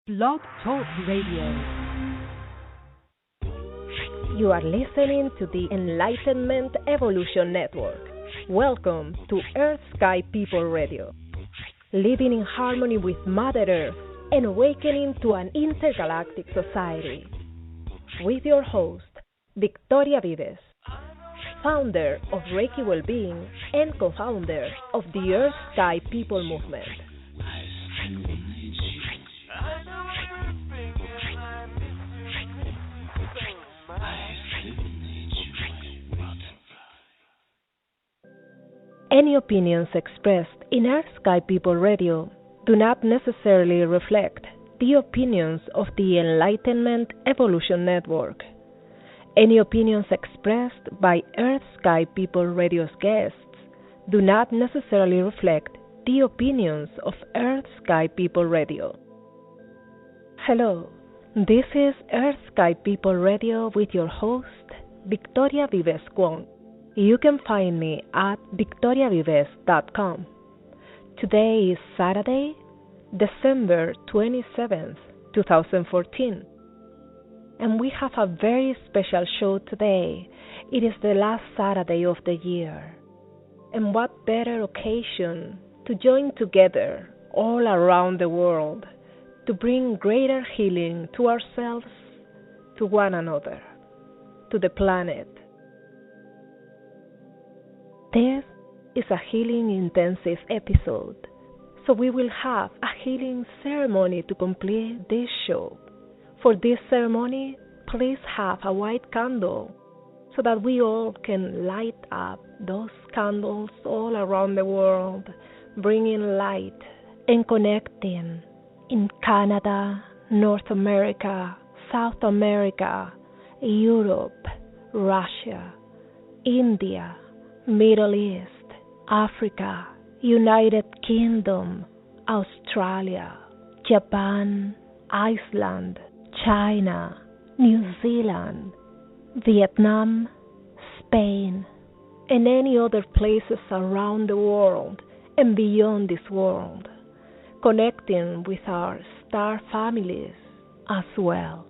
Blog Talk Radio. You are listening to the Enlightenment Evolution Network. Welcome to Earth Sky People Radio. Living in harmony with Mother Earth and awakening to an intergalactic society. With your host, Victoria Vives, founder of Reiki Wellbeing and co-founder of the Earth Sky People Movement. Any opinions expressed in Earth Sky People Radio do not necessarily reflect the opinions of the Enlightenment Evolution Network. Any opinions expressed by Earth Sky People Radio's guests do not necessarily reflect the opinions of Earth Sky People Radio. Hello, this is Earth Sky People Radio with your host, Victoria Vives Khuong. You can find me at victoriavives.com. Today is Saturday, December 27th, 2014. And we have a very special show today. It is the last Saturday of the year. And what better occasion to join together all around the world to bring greater healing to ourselves, to one another, to the planet. This is a healing intensive episode, so we will have a healing ceremony to complete this show. For this ceremony, please have a white candle so that we all can light up those candles all around the world, bringing light and connecting in Canada, North America, South America, Europe, Russia, India, Middle East, Africa, United Kingdom, Australia, Japan, Iceland, China, New Zealand, Vietnam, Spain, and any other places around the world and beyond this world, connecting with our star families as well.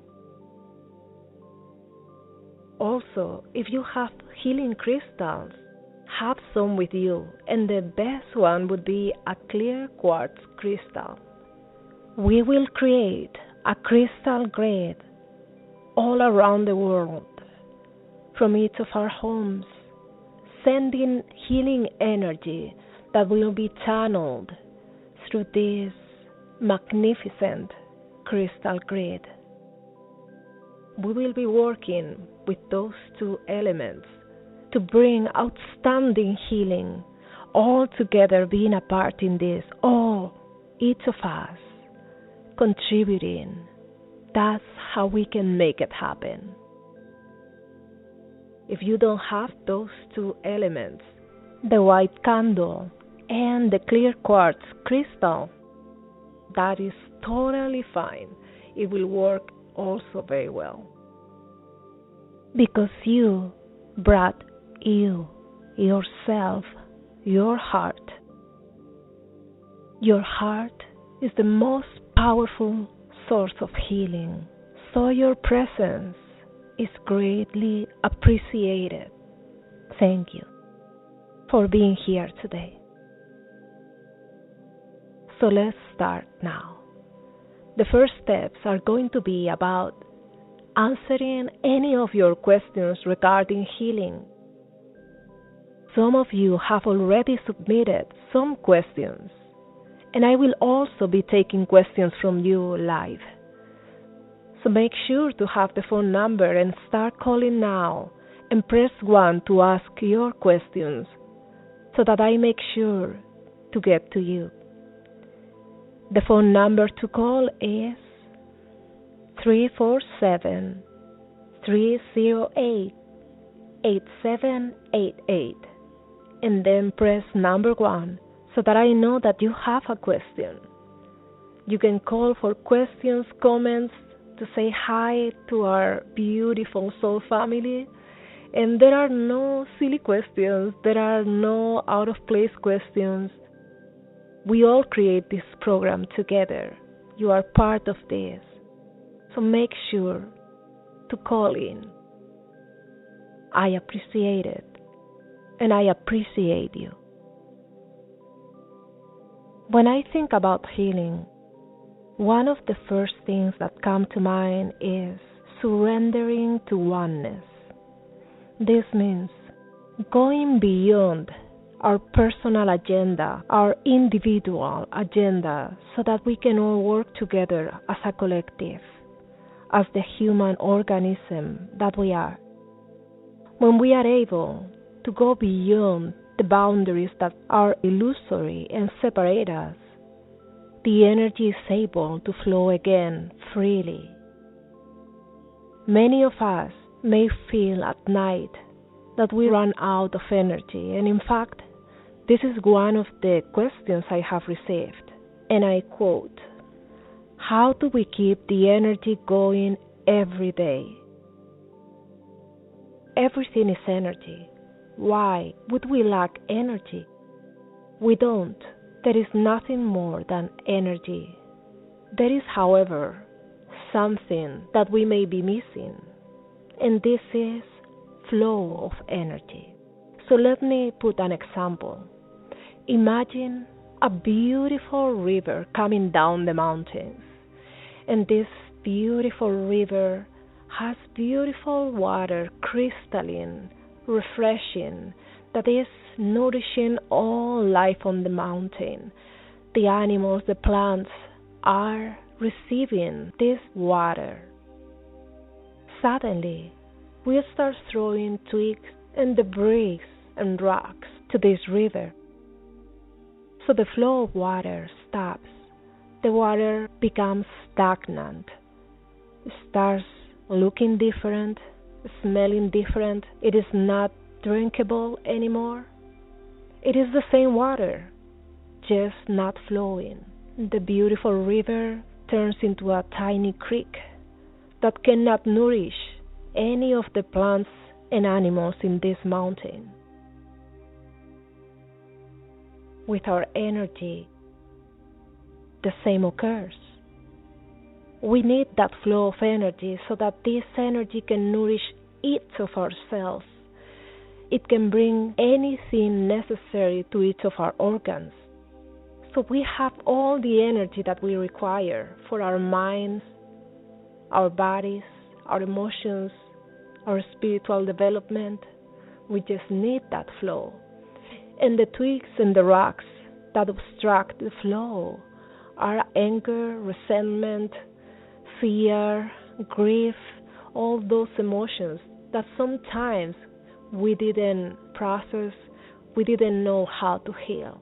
Also, if you have healing crystals, have some with you, and the best one would be a clear quartz crystal. We will create a crystal grid all around the world, from each of our homes, sending healing energy that will be channeled through this magnificent crystal grid. We will be working with those two elements to bring outstanding healing, all together being a part in this, all, each of us, contributing. That's how we can make it happen. If you don't have those two elements, the white candle and the clear quartz crystal, that is totally fine. It will work also very well. Because you brought you, yourself, your heart. Your heart is the most powerful source of healing, so your presence is greatly appreciated. Thank you for being here today. So let's start now. The first steps are going to be about answering any of your questions regarding healing. Some of you have already submitted some questions, and I will also be taking questions from you live. So make sure to have the phone number and start calling now and press 1 to ask your questions so that I make sure to get to you. The phone number to call is 347-308-8788, and then press number 1 so that I know that you have a question. You can call for questions, comments, to say hi to our beautiful soul family, and there are no silly questions, there are no out-of-place questions. We all create this program together you are part of this. So make sure to call in. I appreciate it, and I appreciate you. When I think about healing, one of the first things that come to mind is surrendering to oneness. This means going beyond our personal agenda, our individual agenda, so that we can all work together as a collective, as the human organism that we are. When we are able to go beyond the boundaries that are illusory and separate us, the energy is able to flow again freely. Many of us may feel at night that we run out of energy, and in fact, this is one of the questions I have received, and I quote, "How do we keep the energy going every day?" Everything is energy. Why would we lack energy? We don't. There is nothing more than energy. There is, however, something that we may be missing, and this is flow of energy. So let me put an example. Imagine a beautiful river coming down the mountains, and this beautiful river has beautiful water, crystalline, refreshing, that is nourishing all life on the mountain. The animals, the plants are receiving this water. Suddenly, we start throwing twigs and debris and rocks to this river. So the flow of water stops. The water becomes stagnant. It starts looking different, smelling different. It is not drinkable anymore. It is the same water, just not flowing. The beautiful river turns into a tiny creek that cannot nourish any of the plants and animals in this mountain. With our energy, the same occurs. We need that flow of energy so that this energy can nourish each of our cells. It can bring anything necessary to each of our organs. So we have all the energy that we require for our minds, our bodies, our emotions, our spiritual development. We just need that flow. And the twigs and the rocks that obstruct the flow are anger, resentment, fear, grief, all those emotions that sometimes we didn't process, we didn't know how to heal.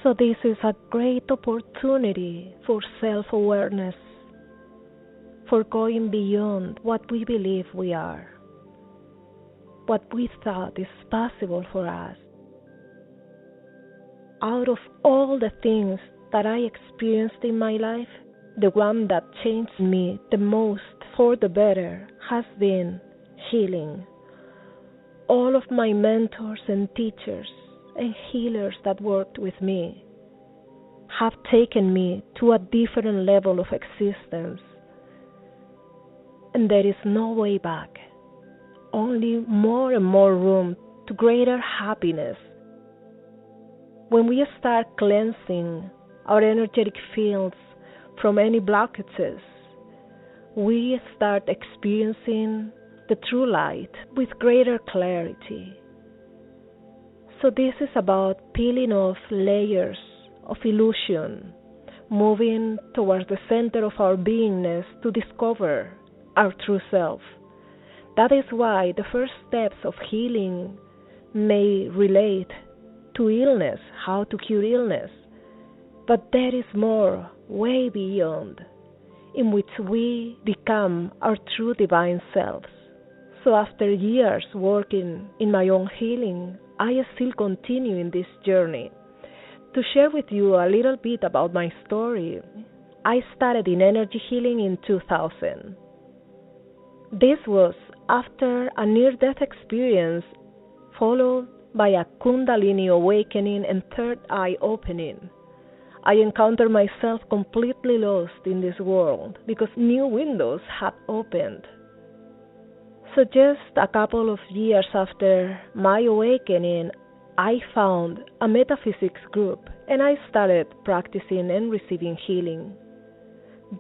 So this is a great opportunity for self-awareness, for going beyond what we believe we are, what we thought is possible for us. Out of all the things that I experienced in my life, the one that changed me the most for the better has been healing. All of my mentors and teachers and healers that worked with me have taken me to a different level of existence. And there is no way back, only more and more room to greater happiness. When we start cleansing our energetic fields from any blockages, we start experiencing the true light with greater clarity. So this is about peeling off layers of illusion, moving towards the center of our beingness to discover our true self. That is why the first steps of healing may relate to illness, how to cure illness. But there is more, way beyond, in which we become our true divine selves. So after years working in my own healing, I still continue in this journey. To share with you a little bit about my story, I started in energy healing in 2000. This was after a near-death experience followed by a Kundalini awakening and third eye opening. I encountered myself completely lost in this world because new windows had opened. So just a couple of years after my awakening, I found a metaphysics group and I started practicing and receiving healing.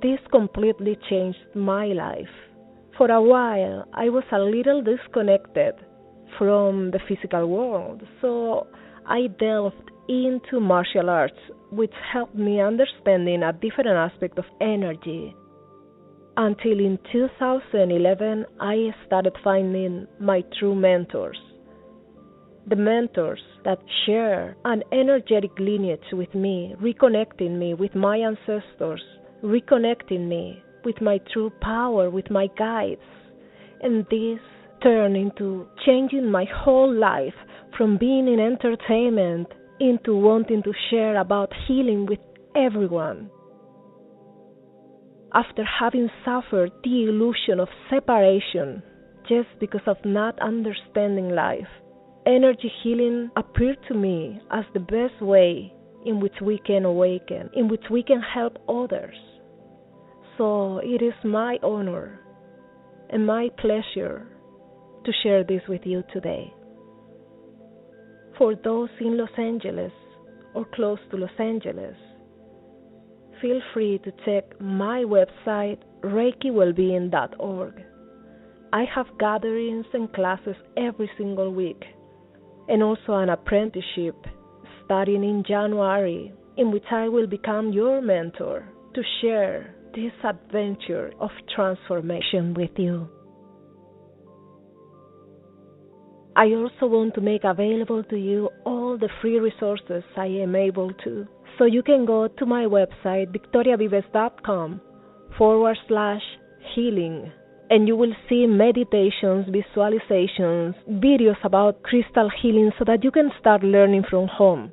This completely changed my life. For a while, I was a little disconnected from the physical world, so I delved into martial arts, which helped me understanding a different aspect of energy. Until in 2011, I started finding my true mentors. The mentors that share an energetic lineage with me, reconnecting me with my ancestors, reconnecting me with my true power, with my guides. And this turned into changing my whole life from being in entertainment into wanting to share about healing with everyone. After having suffered the illusion of separation just because of not understanding life, energy healing appeared to me as the best way in which we can awaken, in which we can help others. So it is my honor and my pleasure to share this with you today. For those in Los Angeles or close to Los Angeles, feel free to check my website, reikiwellbeing.org. I have gatherings and classes every single week, and also an apprenticeship starting in January, in which I will become your mentor to share this adventure of transformation with you. I also want to make available to you all the free resources I am able to. So you can go to my website, victoriavives.com/healing, and you will see meditations, visualizations, videos about crystal healing so that you can start learning from home.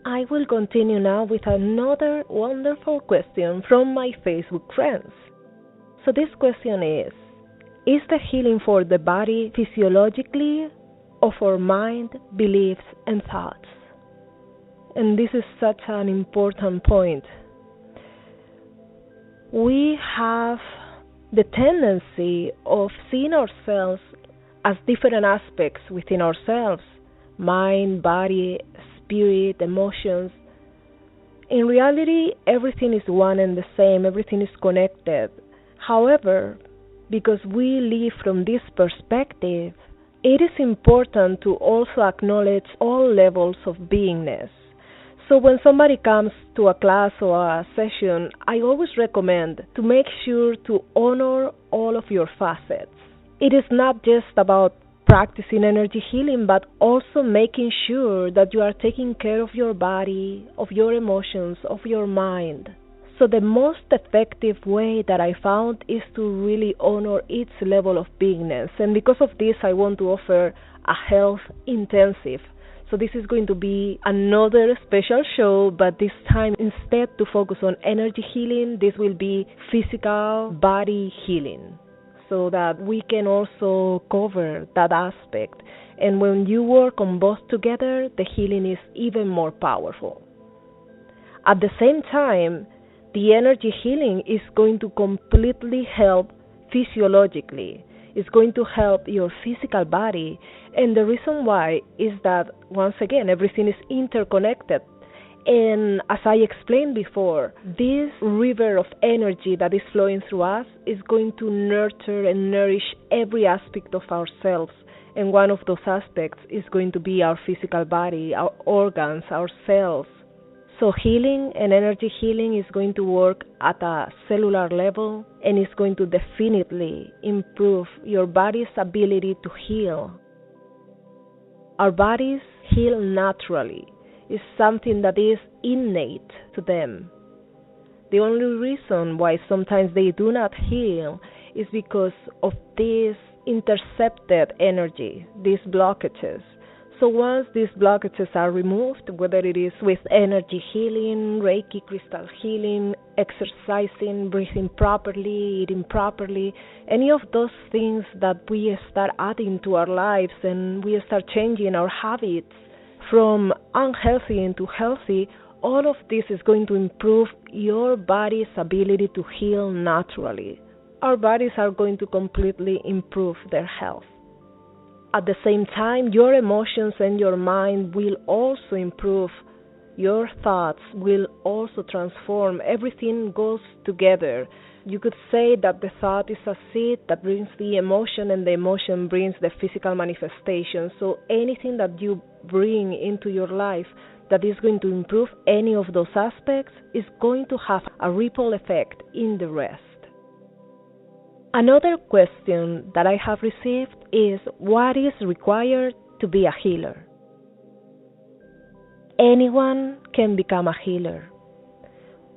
I will continue now with another wonderful question from my Facebook friends. So this question is the healing for the body physiologically or for mind, beliefs, and thoughts? And this is such an important point. We have the tendency of seeing ourselves as different aspects within ourselves: mind, body, spirit, emotions. In reality, everything is one and the same, everything is connected. However, because we live from this perspective, it is important to also acknowledge all levels of beingness. So when somebody comes to a class or a session, I always recommend to make sure to honor all of your facets. It is not just about practicing energy healing, but also making sure that you are taking care of your body, of your emotions, of your mind. So the most effective way that I found is to really honor each level of beingness. And because of this, I want to offer a health intensive. So this is going to be another special show, but this time instead to focus on energy healing, this will be physical body healing, so that we can also cover that aspect. And when you work on both together, the healing is even more powerful. At the same time, the energy healing is going to completely help physiologically. It's going to help your physical body. And the reason why is that, once again, everything is interconnected. And as I explained before, this river of energy that is flowing through us is going to nurture and nourish every aspect of ourselves. And one of those aspects is going to be our physical body, our organs, our cells. So healing and energy healing is going to work at a cellular level, and it's going to definitely improve your body's ability to heal. Our bodies heal naturally. It's something that is innate to them. The only reason why sometimes they do not heal is because of this intercepted energy, these blockages. So once these blockages are removed, whether it is with energy healing, Reiki crystal healing, exercising, breathing properly, eating properly, any of those things that we start adding to our lives and we start changing our habits from unhealthy into healthy, all of this is going to improve your body's ability to heal naturally. Our bodies are going to completely improve their health. At the same time, your emotions and your mind will also improve. Your thoughts will also transform. Everything goes together. You could say that the thought is a seed that brings the emotion, and the emotion brings the physical manifestation. So anything that you bring into your life that is going to improve any of those aspects is going to have a ripple effect in the rest. Another question that I have received is, what is required to be a healer? Anyone can become a healer.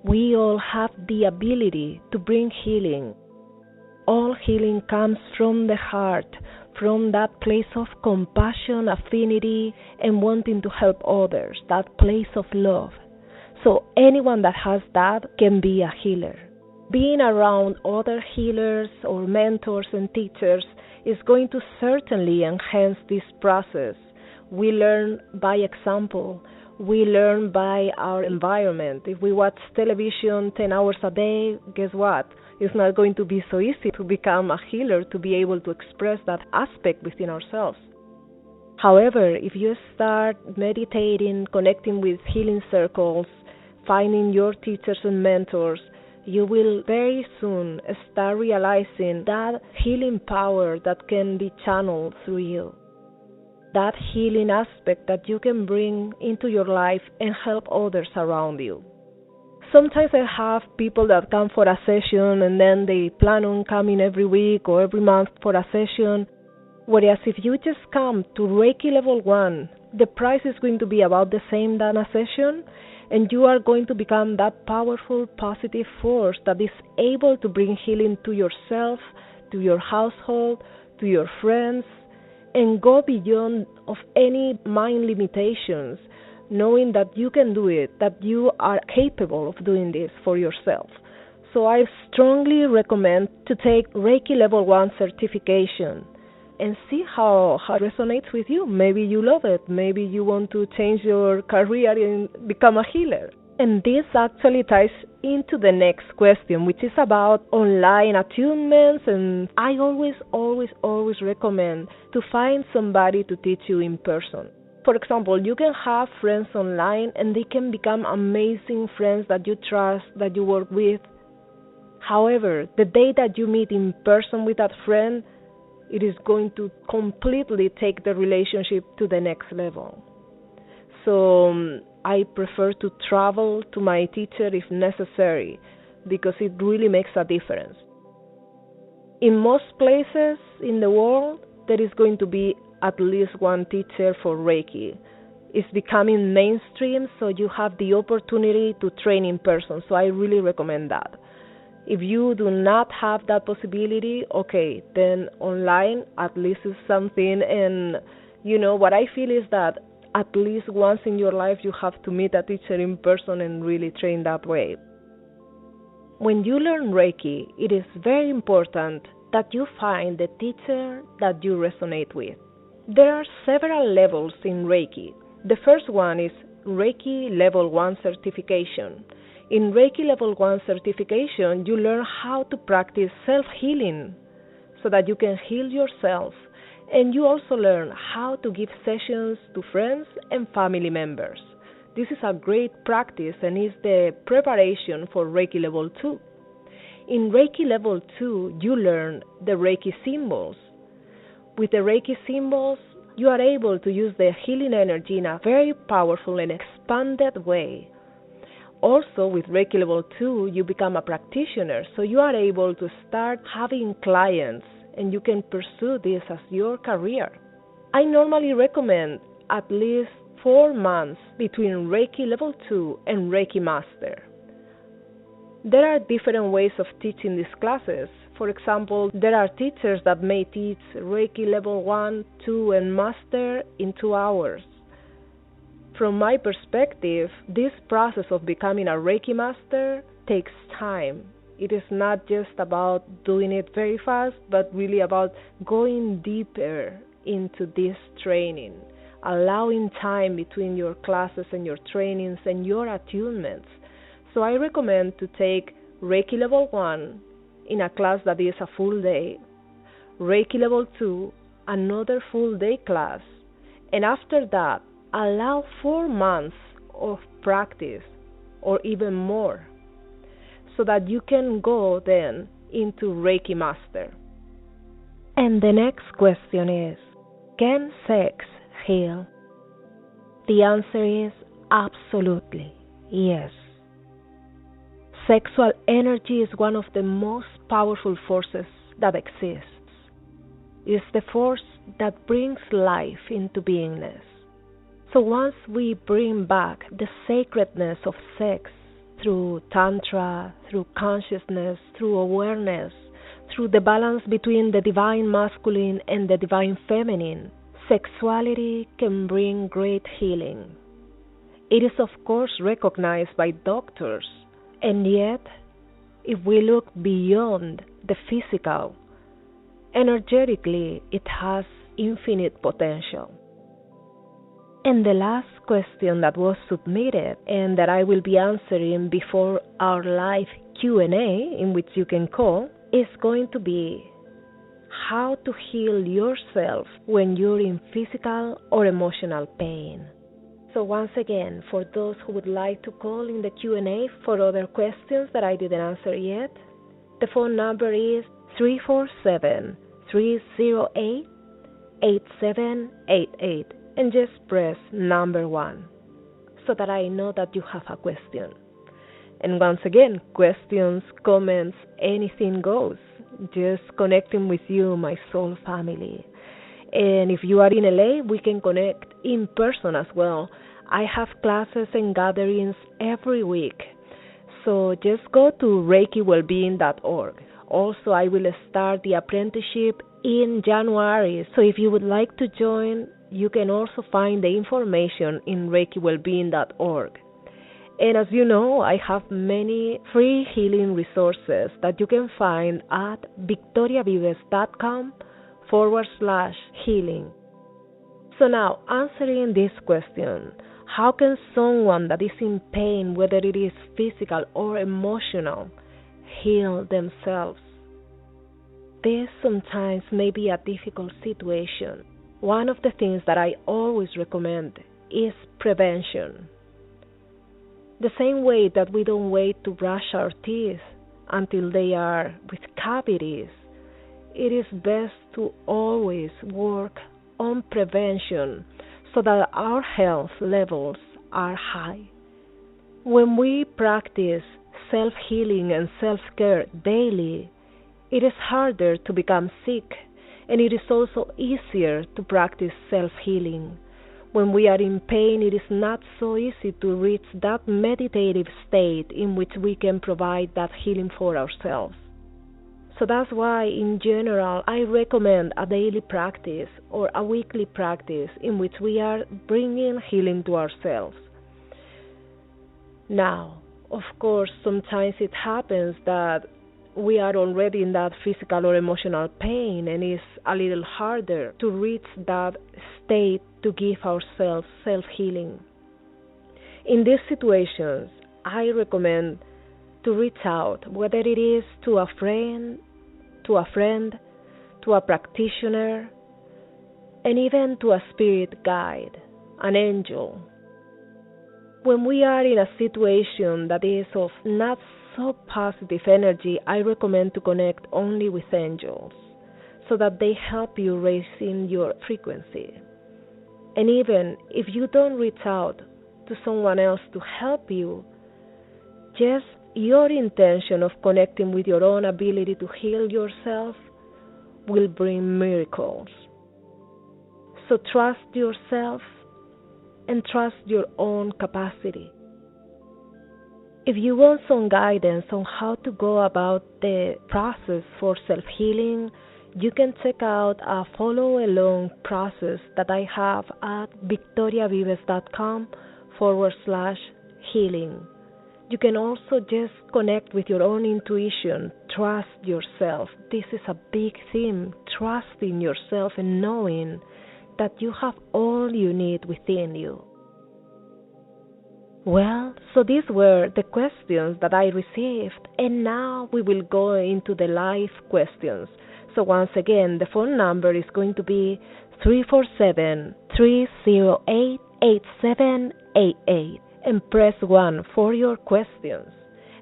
We all have the ability to bring healing. All healing comes from the heart, from that place of compassion, affinity, and wanting to help others, that place of love. So anyone that has that can be a healer. Being around other healers or mentors and teachers is going to certainly enhance this process. We learn by example. We learn by our environment. If we watch television 10 hours a day, guess what? It's not going to be so easy to become a healer, to be able to express that aspect within ourselves. However, if you start meditating, connecting with healing circles, finding your teachers and mentors, you will very soon start realizing that healing power that can be channeled through you. That healing aspect that you can bring into your life and help others around you. Sometimes I have people that come for a session and then they plan on coming every week or every month for a session. Whereas if you just come to Reiki level 1, the price is going to be about the same than a session, and you are going to become that powerful, positive force that is able to bring healing to yourself, to your household, to your friends, and go beyond of any mind limitations, knowing that you can do it, that you are capable of doing this for yourself. So I strongly recommend to take Reiki Level 1 certification and see how it resonates with you. Maybe you love it. Maybe you want to change your career and become a healer. And this actually ties into the next question, which is about online attunements. And I always recommend to find somebody to teach you in person. For example, you can have friends online and they can become amazing friends that you trust, that you work with. However, the day that you meet in person with that friend, it is going to completely take the relationship to the next level. So I prefer to travel to my teacher if necessary, because it really makes a difference. In most places in the world, there is going to be at least one teacher for Reiki. It's becoming mainstream, so you have the opportunity to train in person. So I really recommend that. If you do not have that possibility, okay, then online at least is something. And what I feel is that at least once in your life you have to meet a teacher in person and really train that way. When you learn Reiki, it is very important that you find the teacher that you resonate with. There are several levels in Reiki. The first one is Reiki Level 1 certification. In Reiki Level 1 certification, you learn how to practice self-healing so that you can heal yourself. And you also learn how to give sessions to friends and family members. This is a great practice and is the preparation for Reiki Level 2. In Reiki Level 2, you learn the Reiki symbols. With the Reiki symbols, you are able to use the healing energy in a very powerful and expanded way. Also, with Reiki Level 2, you become a practitioner, so you are able to start having clients, and you can pursue this as your career. I normally recommend at least 4 months between Reiki Level 2 and Reiki Master. There are different ways of teaching these classes. For example, there are teachers that may teach Reiki Level 1, 2, and Master in 2 hours. From my perspective, this process of becoming a Reiki Master takes time. It is not just about doing it very fast, but really about going deeper into this training. allowing time between your classes and your trainings and your attunements. So I recommend to take Reiki Level 1 in a class that is a full day, Reiki Level 2, another full day class, and after that, allow 4 months of practice or even more so that you can go then into Reiki Master. And the next question is, can sex heal? The answer is absolutely yes. Sexual energy is one of the most powerful forces that exists. It is the force that brings life into beingness. So once we bring back the sacredness of sex through Tantra, through consciousness, through awareness, through the balance between the divine masculine and the divine feminine, sexuality can bring great healing. It is of course recognized by doctors, and yet, if we look beyond the physical, energetically it has infinite potential. And the last question that was submitted and that I will be answering before our live Q&A, in which you can call, is going to be how to heal yourself when you're in physical or emotional pain. So once again, for those who would like to call in the Q&A for other questions that I didn't answer yet, the phone number is 347-308-8788, and just press number 1 so that I know that you have a question. And once again, questions, comments, anything goes. Just connecting with you, my soul family. And if you are in LA, we can connect in person as well. I have classes and gatherings every week. So just go to reikiwellbeing.org. Also, I will start the apprenticeship in January. So if you would like to join, you can also find the information in reikiwellbeing.org. And as you know, I have many free healing resources that you can find at victoriavives.com/healing. So now, answering this question, how can someone that is in pain, whether it is physical or emotional, heal themselves? This sometimes may be a difficult situation. One of the things that I always recommend is prevention. The same way that we don't wait to brush our teeth until they are with cavities, it is best to always work on prevention so that our health levels are high. When we practice self-healing and self-care daily, it is harder to become sick, and it is also easier to practice self-healing. When we are in pain, it is not so easy to reach that meditative state in which we can provide that healing for ourselves. So that's why, in general, I recommend a daily practice or a weekly practice in which we are bringing healing to ourselves. Now, of course, sometimes it happens that we are already in that physical or emotional pain, and it's a little harder to reach that state to give ourselves self-healing. In these situations, I recommend to reach out, whether it is to a friend, to a practitioner, and even to a spirit guide, an angel. When we are in a situation that is of not so positive energy, I recommend to connect only with angels so that they help you raising your frequency. And even if you don't reach out to someone else to help you, just your intention of connecting with your own ability to heal yourself will bring miracles. So trust yourself and trust your own capacity. If you want some guidance on how to go about the process for self-healing, you can check out a follow-along process that I have at victoriavives.com/healing. You can also just connect with your own intuition, trust yourself. This is a big theme, trusting yourself and knowing that you have all you need within you. Well, so these were the questions that I received, and now we will go into the live questions. So once again, the phone number is going to be 347-308-8788, and press 1 for your questions.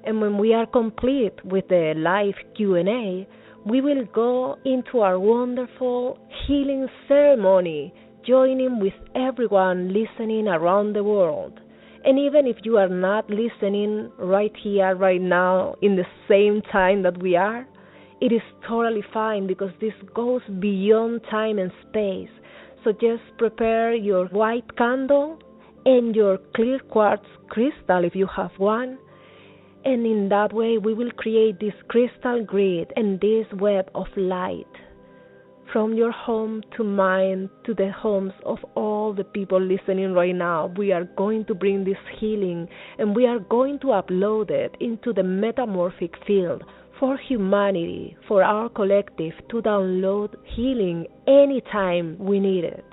And when we are complete with the live Q&A, we will go into our wonderful healing ceremony, joining with everyone listening around the world. And even if you are not listening right here, right now, in the same time that we are, it is totally fine because this goes beyond time and space. So just prepare your white candle and your clear quartz crystal if you have one. And in that way, we will create this crystal grid and this web of light from your home to mine to the homes of all the people listening right now. We are going to bring this healing and we are going to upload it into the metamorphic field for humanity, for our collective to download healing anytime we need it.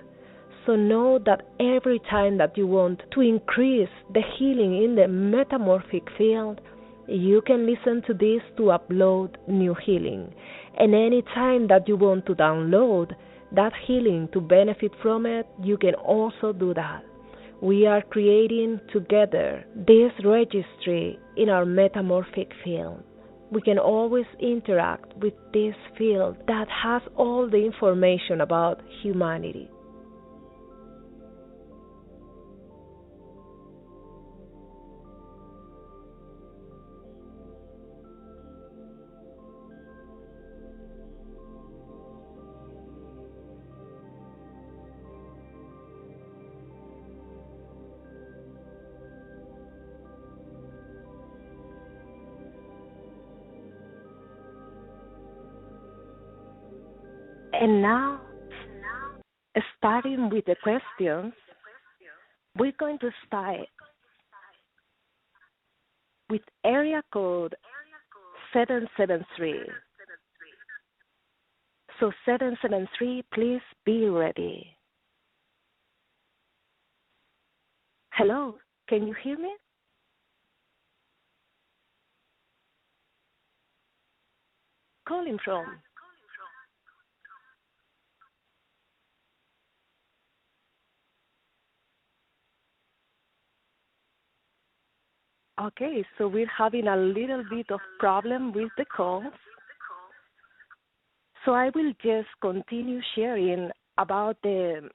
So know that every time that you want to increase the healing in the metamorphic field, you can listen to this to upload new healing. And any time that you want to download that healing to benefit from it, you can also do that. We are creating together this registry in our metamorphic field. We can always interact with this field that has all the information about humanity. And now, starting with the questions, we're going to start with area code 773. So 773, please be ready. Hello, can you hear me? Calling from? Okay, so we're having a little bit of problem with the calls. So I will just continue sharing about the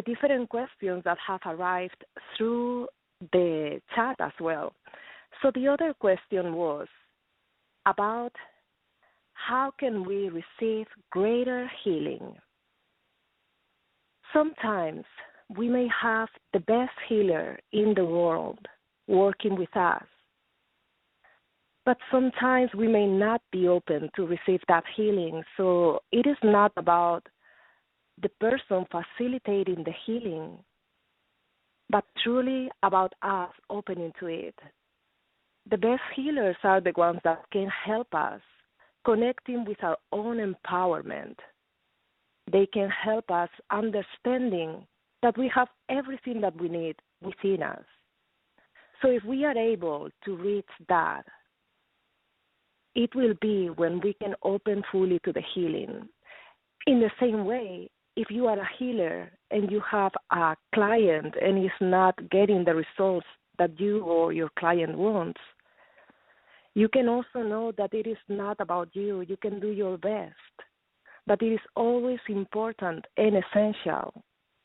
different questions that have arrived through the chat as well. So the other question was about how can we receive greater healing? Sometimes we may have the best healer in the world working with us, but sometimes we may not be open to receive that healing. So it is not about the person facilitating the healing, but truly about us opening to it. The best healers are the ones that can help us connecting with our own empowerment. They can help us understanding that we have everything that we need within us. So if we are able to reach that, it will be when we can open fully to the healing. In the same way, if you are a healer and you have a client and is not getting the results that you or your client wants, you can also know that it is not about you. You can do your best. But it is always important and essential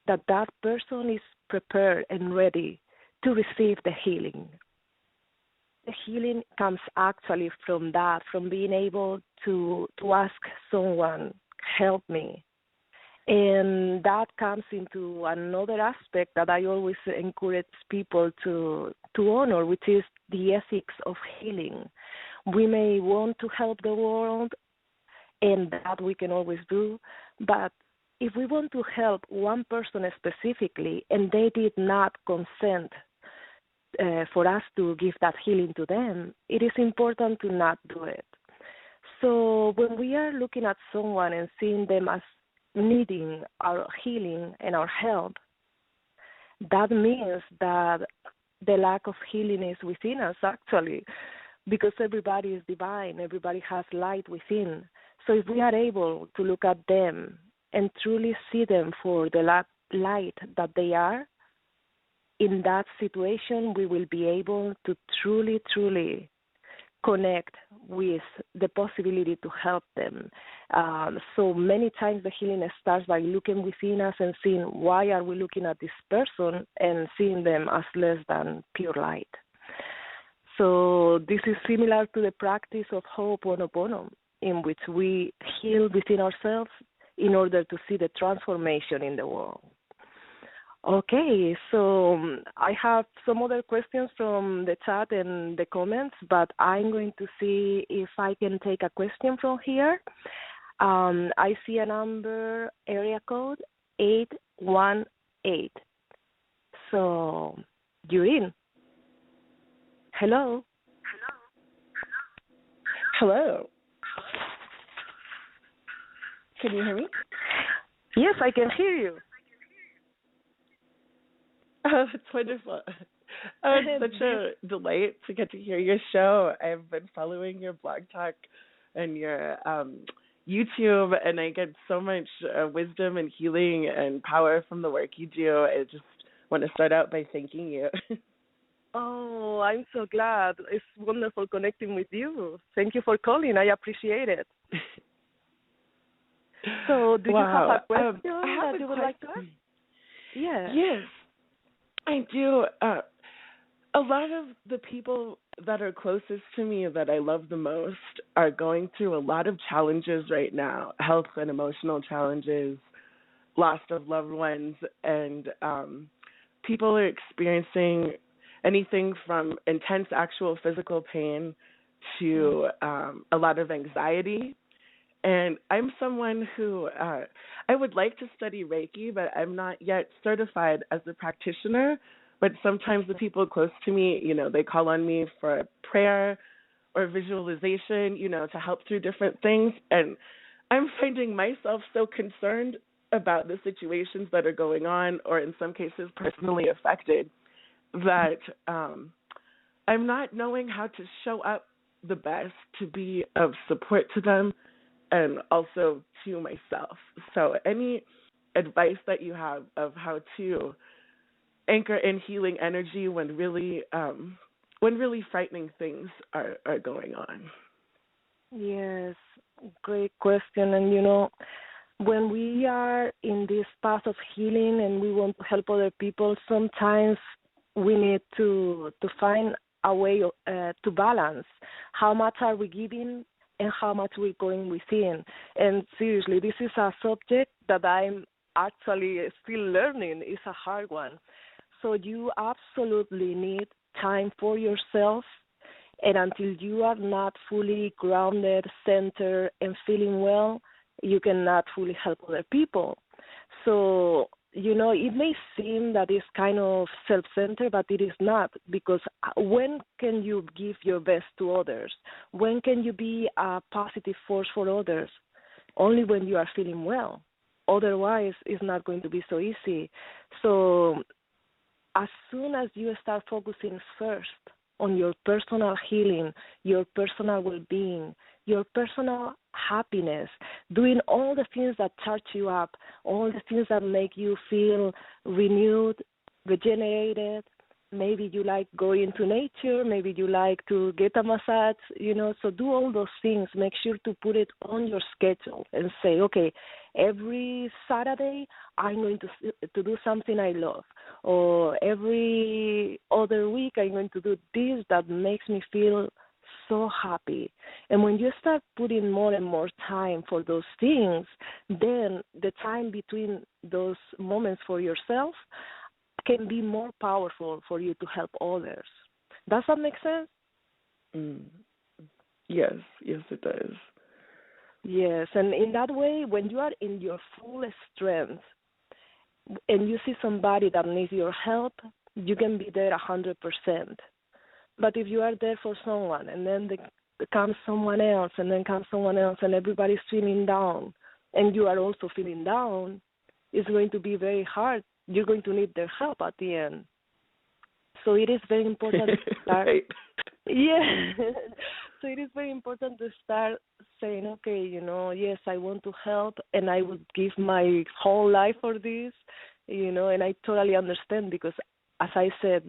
that that person is prepared and ready to receive the healing. The healing comes actually from that, from being able to ask someone, help me. And that comes into another aspect that I always encourage people to honor, which is the ethics of healing. We may want to help the world, and that we can always do, but if we want to help one person specifically and they did not consent for us to give that healing to them, it is important to not do it. So when we are looking at someone and seeing them as needing our healing and our help, that means that the lack of healing is within us, actually, because everybody is divine, everybody has light within. So if we are able to look at them and truly see them for the light that they are, in that situation, we will be able to truly, truly connect with the possibility to help them. So many times the healing starts by looking within us and seeing why are we looking at this person and seeing them as less than pure light. So this is similar to the practice of Ho'oponopono, in which we heal within ourselves in order to see the transformation in the world. Okay, so I have some other questions from the chat and the comments, but I'm going to see if I can take a question from here. I see a number, area code 818. So you're in. Hello. Hello. Can you hear me? Yes, I can hear you. Oh, it's wonderful. It's such a delight to get to hear your show. I've been following your blog talk and your YouTube, and I get so much wisdom and healing and power from the work you do. I just want to start out by thanking you. Oh, I'm so glad. It's wonderful connecting with you. Thank you for calling. I appreciate it. So, do you have a question that you would like to ask? Yeah. Yes, I do. A lot of the people that are closest to me that I love the most are going through a lot of challenges right now, health and emotional challenges, loss of loved ones, and people are experiencing anything from intense actual physical pain to a lot of anxiety. And I'm someone who I would like to study Reiki, but I'm not yet certified as a practitioner. But sometimes the people close to me, they call on me for prayer or visualization, to help through different things. And I'm finding myself so concerned about the situations that are going on, or in some cases personally affected, that I'm not knowing how to show up the best to be of support to them and also to myself. So any advice that you have of how to anchor in healing energy when really frightening things are going on? Yes, great question. And when we are in this path of healing and we want to help other people, sometimes we need to find a way to balance how much are we giving and how much we're going within. And seriously, this is a subject that I'm actually still learning. It's a hard one. So you absolutely need time for yourself, and until you are not fully grounded, centered, and feeling well, you cannot fully help other people. So, it may seem that it's kind of self-centered, but it is not, because when can you give your best to others? When can you be a positive force for others? Only when you are feeling well. Otherwise, it's not going to be so easy. So as soon as you start focusing first on your personal healing, your personal well-being, your personal happiness, doing all the things that charge you up, all the things that make you feel renewed, regenerated. Maybe you like going to nature, maybe you like to get a massage, so do all those things. Make sure to put it on your schedule and say, okay, every Saturday I'm going to do something I love, or every other week I'm going to do this that makes me feel so happy. And when you start putting more and more time for those things, then the time between those moments for yourself can be more powerful for you to help others. Does that make sense? Yes, it does. Yes, and in that way, when you are in your full strength and you see somebody that needs your help, you can be there 100%. But if you are there for someone and then comes someone else and then comes someone else and everybody's feeling down, and you are also feeling down, it's going to be very hard. You're going to need their help at the end. So it is very important to start. Right. Yeah. So it is very important to start saying, okay, yes, I want to help, and I would give my whole life for this, and I totally understand because, as I said,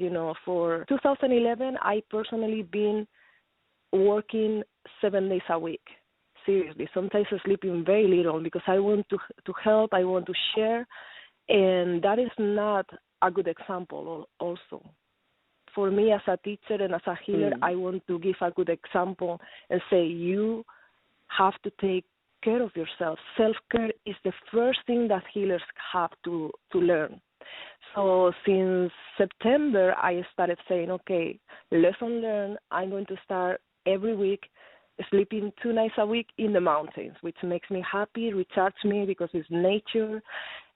for 2011, I personally been working 7 days a week. Seriously, sometimes sleeping very little because I want to help, I want to share, and that is not a good example also. For me as a teacher and as a healer, I want to give a good example and say you have to take care of yourself. Self-care is the first thing that healers have to learn. So since September, I started saying, okay, lesson learned, I'm going to start every week sleeping 2 nights a week in the mountains, which makes me happy, recharge me because it's nature,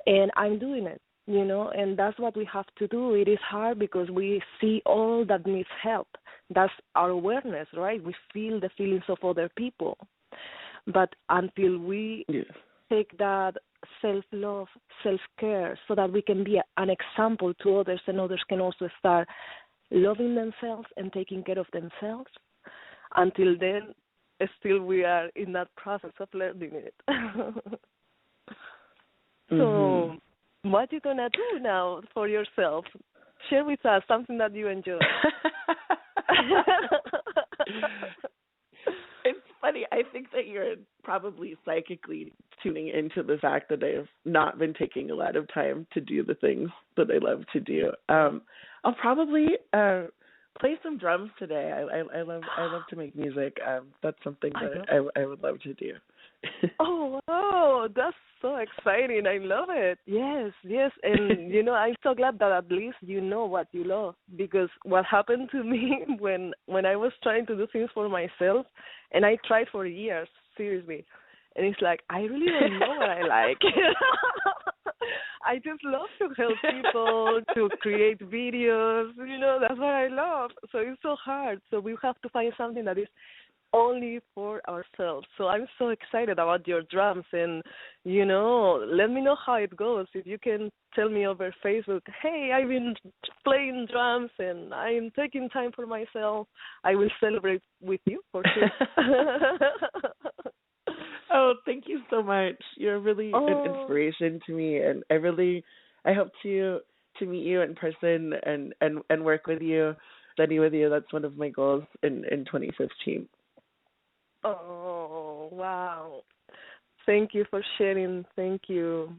and I'm doing it. And that's what we have to do. It is hard because we see all that needs help. That's our awareness, right? We feel the feelings of other people. But until we take that self-love, self-care, so that we can be an example to others and others can also start loving themselves and taking care of themselves, until then, still we are in that process of learning it. So what are you going to do now for yourself? Share with us something that you enjoy. It's funny. I think that you're probably psychically tuning into the fact that I've not been taking a lot of time to do the things that I love to do. I'll probably play some drums today. I love to make music. That's something that I would love to do. Oh, wow, that's so exciting. I love it. Yes. And, I'm so glad that at least you know what you love, because what happened to me when I was trying to do things for myself, and I tried for years, seriously, and it's like, I really don't know what I like. I just love to help people, to create videos, that's what I love. So it's so hard. So we have to find something that is only for ourselves. So I'm so excited about your drums, and, let me know how it goes. If you can tell me over Facebook, hey, I've been playing drums and I'm taking time for myself, I will celebrate with you for sure. Oh, thank you so much. You're really an inspiration to me, and I hope to meet you in person and work with you, study with you. That's one of my goals in 2015. Oh, wow. Thank you for sharing. Thank you.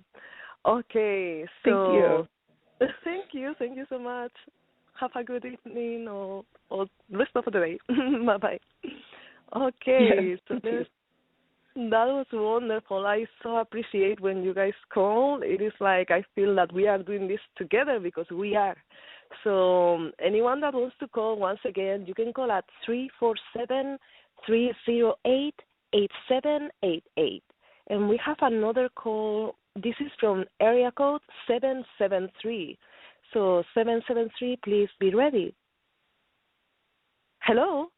Okay, so thank you so much. Have a good evening or rest of the day. Bye-bye. Okay, so that was wonderful. I so appreciate when you guys call. It is like I feel that we are doing this together because we are. So anyone that wants to call, once again, you can call at 347-308-8788. And we have another call. This is from area code 773. So 773, please be ready. Hello?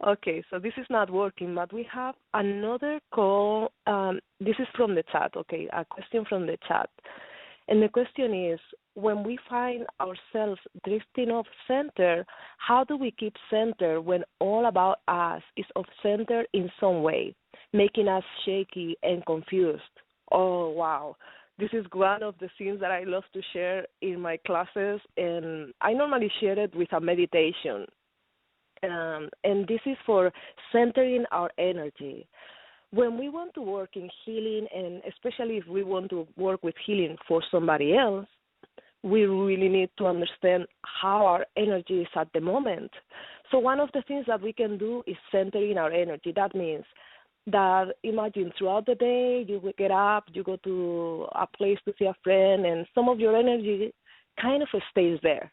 Okay, so this is not working, but we have another call. This is from the chat, okay, a question from the chat. And the question is, when we find ourselves drifting off center, how do we keep center when all about us is off center in some way, making us shaky and confused? Oh, wow. This is one of the things that I love to share in my classes, and I normally share it with a meditation. And this is for centering our energy. When we want to work in healing, and especially if we want to work with healing for somebody else, we really need to understand how our energy is at the moment. So one of the things that we can do is centering our energy. That means that, imagine throughout the day, you get up, you go to a place to see a friend, and some of your energy kind of stays there.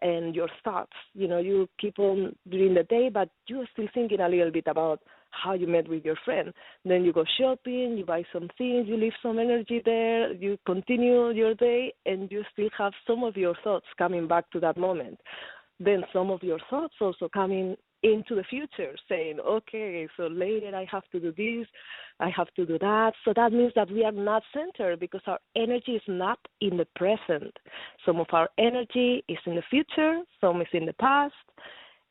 And your thoughts, you keep on during the day, but you're still thinking a little bit about how you met with your friend. Then you go shopping, you buy some things, you leave some energy there, you continue your day, and you still have some of your thoughts coming back to that moment. Then some of your thoughts also coming into the future, saying, okay, so later I have to do this, I have to do that. So that means that we are not centered because our energy is not in the present. Some of our energy is in the future, some is in the past,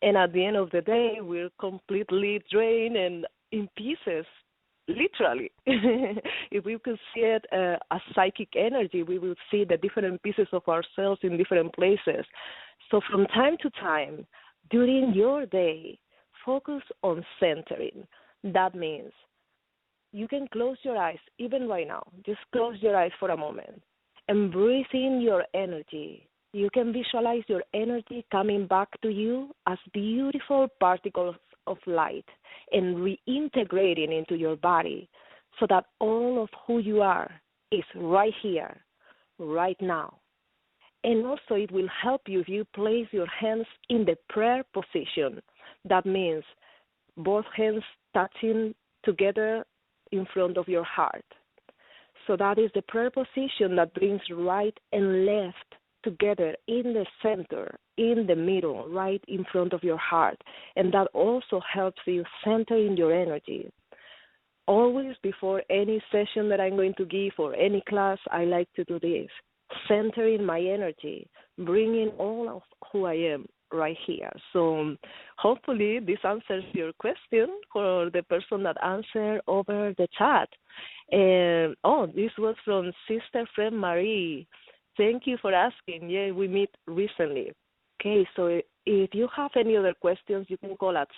and at the end of the day, we're completely drained and in pieces, literally. If we could see it as psychic energy, we will see the different pieces of ourselves in different places. So from time to time, during your day, focus on centering. That means you can close your eyes, even right now. Just close your eyes for a moment and breathe in your energy. You can visualize your energy coming back to you as beautiful particles of light and reintegrating into your body so that all of who you are is right here, right now. And also it will help you if you place your hands in the prayer position. That means both hands touching together in front of your heart. So that is the prayer position that brings right and left together in the center, in the middle, right in front of your heart. And that also helps you center in your energy. Always before any session that I'm going to give or any class, I like to do this, centering my energy, bringing all of who I am right here. So hopefully this answers your question for the person that answered over the chat. And this was from Sister Friend Marie. Thank you for asking. Yeah, we meet recently. Okay, so if you have any other questions, you can call at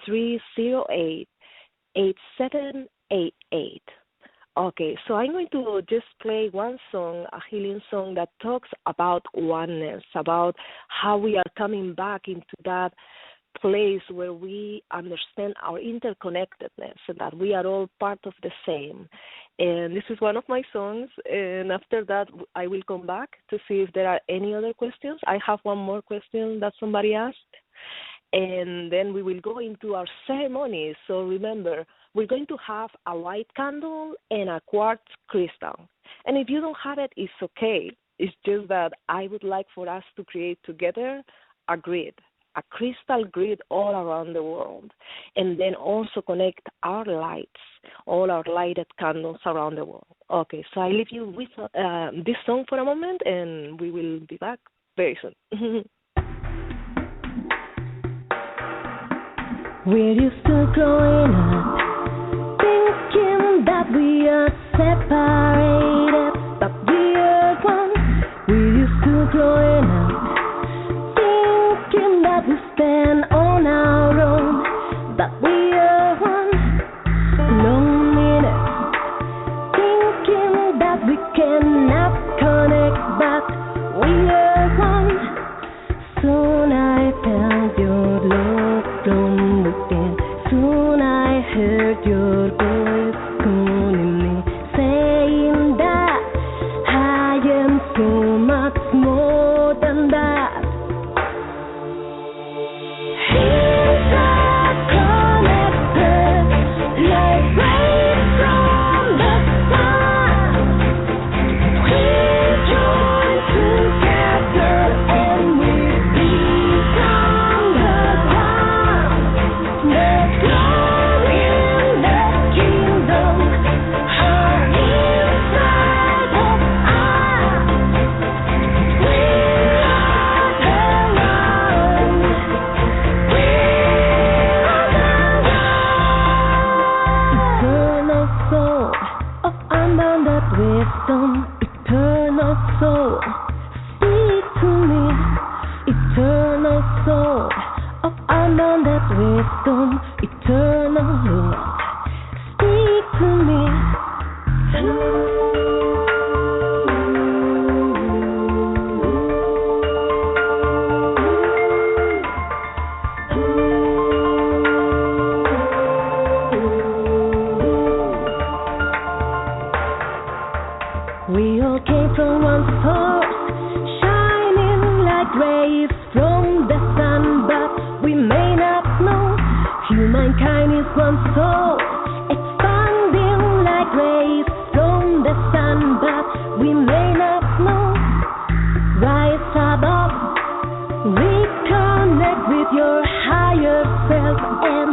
347-308-8788. Okay, so I'm going to just play one song, a healing song that talks about oneness, about how we are coming back into that place where we understand our interconnectedness and that we are all part of the same. And this is one of my songs, and after that I will come back to see if there are any other questions. I have one more question that somebody asked, and then we will go into our ceremony. So remember, we're going to have a white candle and a quartz crystal. And if you don't have it, it's okay. It's just that I would like for us to create together a grid, a crystal grid all around the world, and then also connect our lights, all our lighted candles around the world. Okay, so I leave you with this song for a moment, and we will be back very soon. We're used to growing up, thinking that we are separated, but we are one. We're used to growing up, that we stand on our own, that we are one. Loneliness, thinking that we cannot connect, but we are one. Soon I felt your love from within. Soon I heard your voice calling me, saying that I am so much more than that. Eternal soul, speak to me. Eternal soul of unbounded wisdom, eternal love, speak to me. We all came from one source, shining like rays from the sun, but we may not know. Humankind is one soul, expanding like rays from the sun, but we may not know. Rise above, reconnect with your heart. yourself and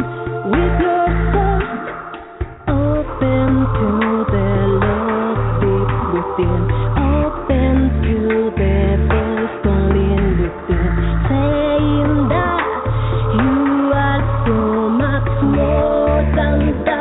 with yourself. Open to the love deep within. Open to the voice calling within, saying that you are so much more than that.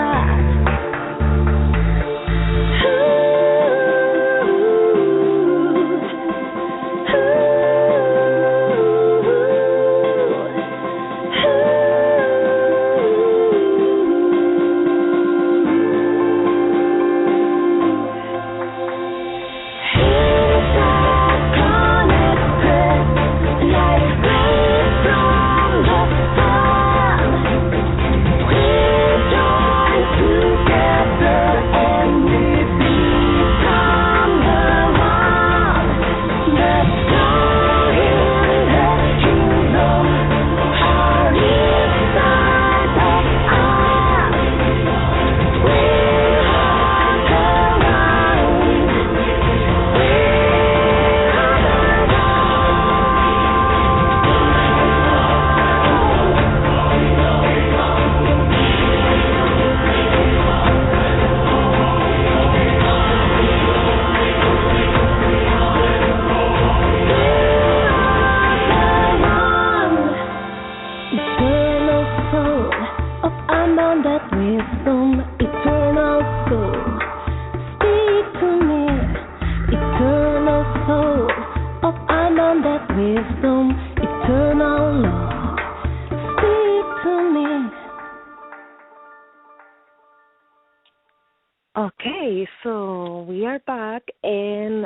Okay, so we are back, and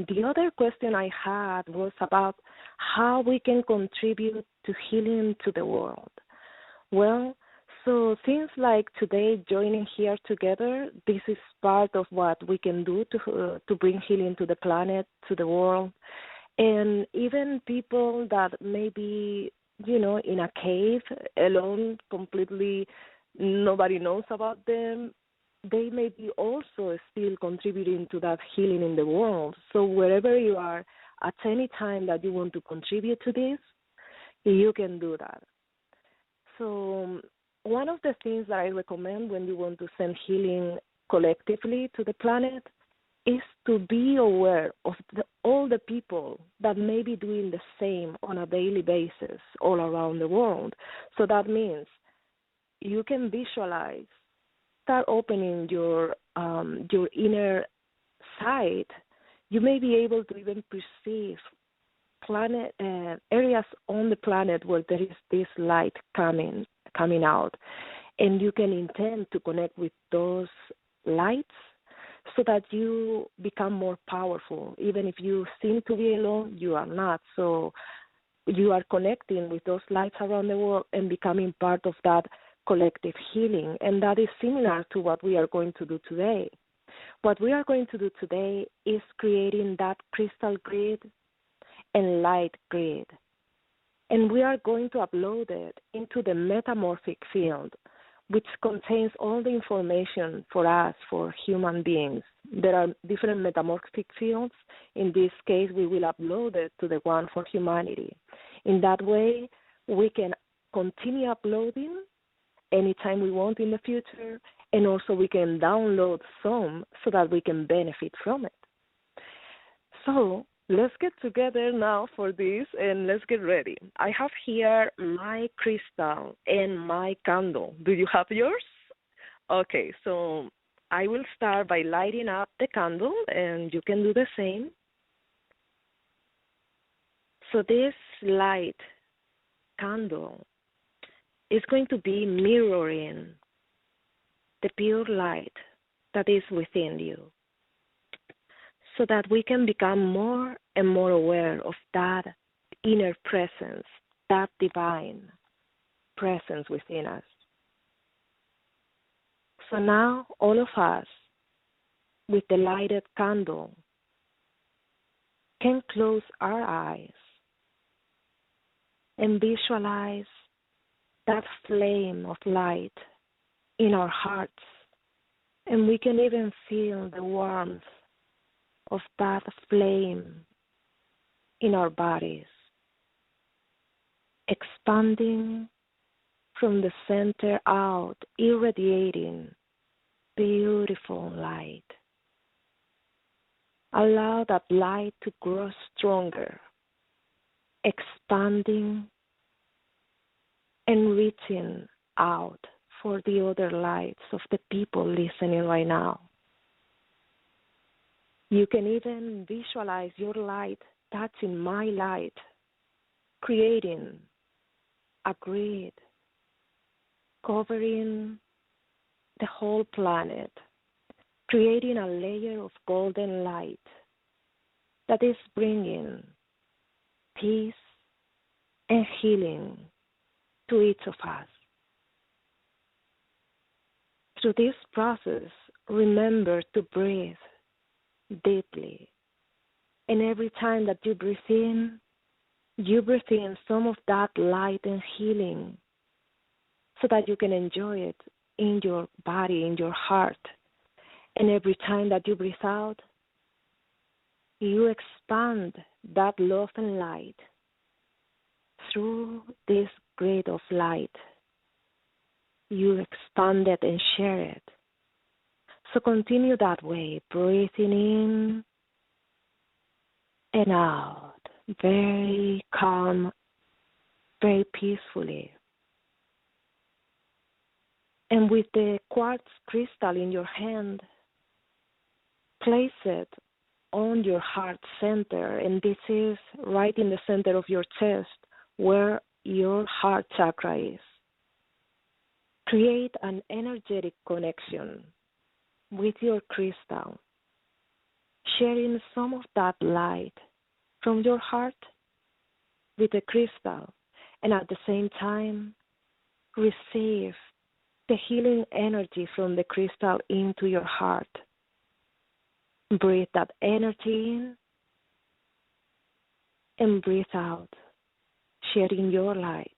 the other question I had was about how we can contribute to healing to the world. Well, so things like today joining here together, this is part of what we can do to bring healing to the planet, to the world, and even people that may be, in a cave alone, completely nobody knows about them, they may be also still contributing to that healing in the world. So wherever you are, at any time that you want to contribute to this, you can do that. So one of the things that I recommend when you want to send healing collectively to the planet is to be aware of all the people that may be doing the same on a daily basis all around the world. So that means you can visualize, start opening your inner sight. You may be able to even perceive areas on the planet where there is this light coming out, and you can intend to connect with those lights so that you become more powerful. Even if you seem to be alone, you are not. So you are connecting with those lights around the world and becoming part of that collective healing, and that is similar to what we are going to do today. What we are going to do today is creating that crystal grid and light grid, and we are going to upload it into the metamorphic field, which contains all the information for us, for human beings. There are different metamorphic fields. In this case, we will upload it to the one for humanity. In that way, we can continue uploading anytime we want in the future, and also we can download some so that we can benefit from it. So let's get together now for this, and let's get ready. I have here my crystal and my candle. Do you have yours? Okay, so I will start by lighting up the candle, and you can do the same. So this light candle is going to be mirroring the pure light that is within you, so that we can become more and more aware of that inner presence, that divine presence within us. So now all of us, with the lighted candle, can close our eyes and visualize that flame of light in our hearts, and we can even feel the warmth of that flame in our bodies, expanding from the center out, irradiating beautiful light. Allow that light to grow stronger, expanding and reaching out for the other lights of the people listening right now. You can even visualize your light touching my light, creating a grid covering the whole planet, creating a layer of golden light that is bringing peace and healing to each of us. Through this process, remember to breathe deeply. And every time that you breathe in some of that light and healing so that you can enjoy it in your body, in your heart. And every time that you breathe out, you expand that love and light through this grid of light. You expand it and share it. So continue that way, breathing in and out, very calm, very peacefully. And with the quartz crystal in your hand, place it on your heart center, and this is right in the center of your chest where your heart chakra is. Create an energetic connection with your crystal, sharing some of that light from your heart with the crystal, and at the same time receive the healing energy from the crystal into your heart. Breathe that energy in and breathe out, sharing your light.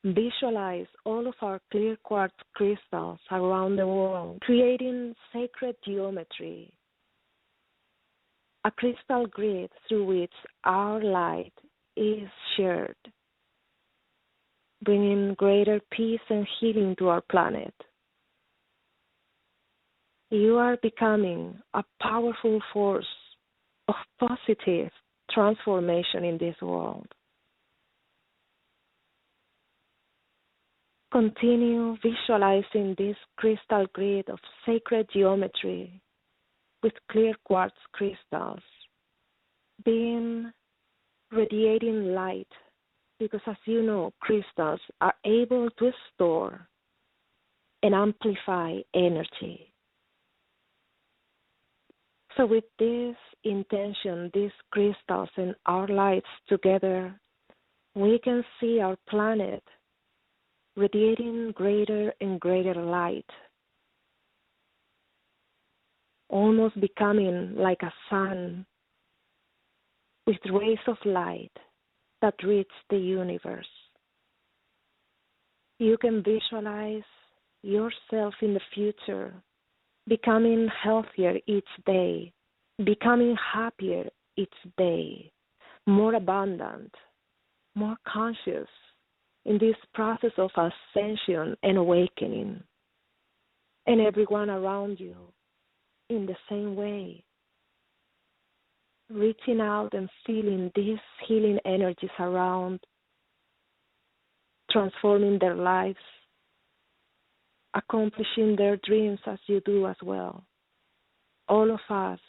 Visualize all of our clear quartz crystals around the world, creating sacred geometry, a crystal grid through which our light is shared, bringing greater peace and healing to our planet. You are becoming a powerful force of positive transformation in this world. Continue visualizing this crystal grid of sacred geometry with clear quartz crystals, being radiating light, because as you know, crystals are able to store and amplify energy. So with this intention, these crystals and our lights together, we can see our planet radiating greater and greater light, almost becoming like a sun with rays of light that reach the universe. You can visualize yourself in the future becoming healthier each day, becoming happier each day, more abundant, more conscious in this process of ascension and awakening. And everyone around you in the same way, reaching out and feeling these healing energies around, transforming their lives, accomplishing their dreams as you do as well. All of us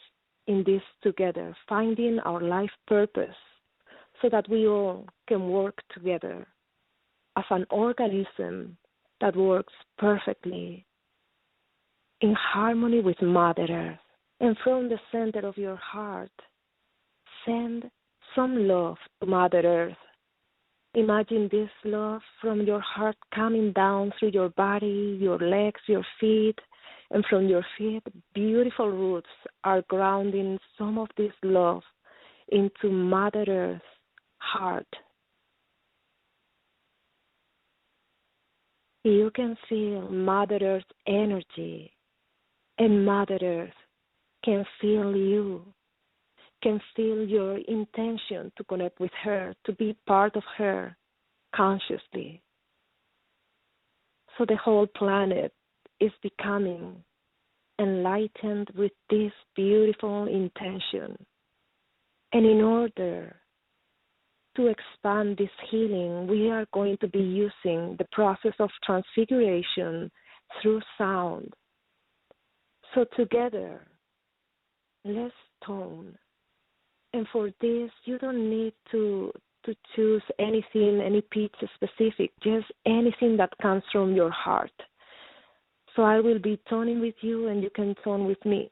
in this together, finding our life purpose so that we all can work together as an organism that works perfectly in harmony with Mother Earth. And from the center of your heart, send some love to Mother Earth. Imagine this love from your heart coming down through your body, your legs, your feet, and from your feet, beautiful roots are grounding some of this love into Mother Earth's heart. You can feel Mother Earth's energy, and Mother Earth can feel you, can feel your intention to connect with her, to be part of her, consciously. So the whole planet is becoming enlightened with this beautiful intention. And in order to expand this healing, we are going to be using the process of transfiguration through sound. So together, let's tone. And for this, you don't need to choose anything, any pitch specific, just anything that comes from your heart. So I will be toning with you, and you can tone with me.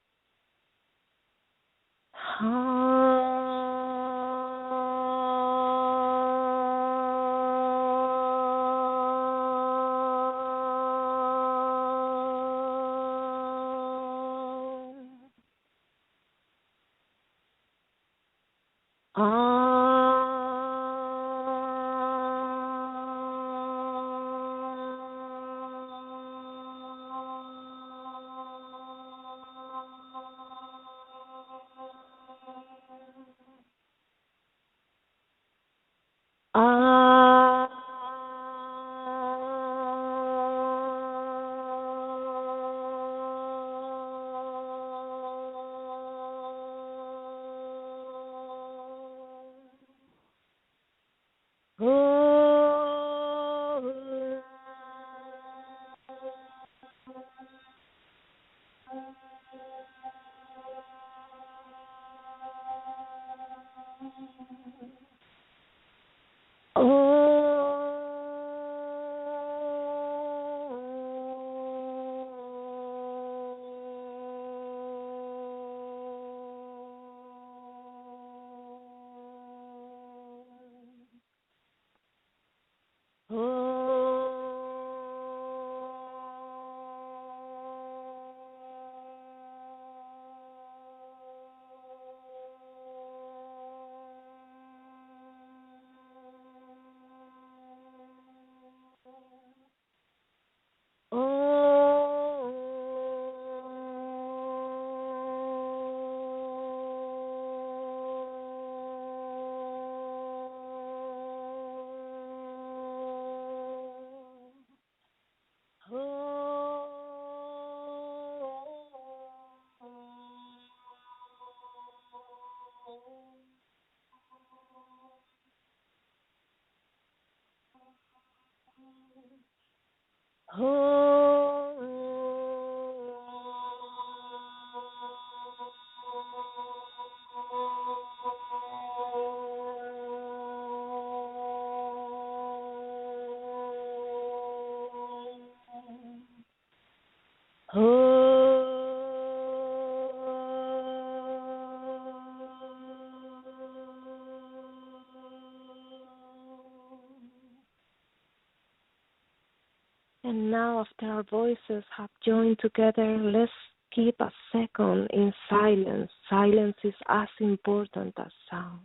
And now, after our voices have joined together, let's keep a second in silence. Silence is as important as sound.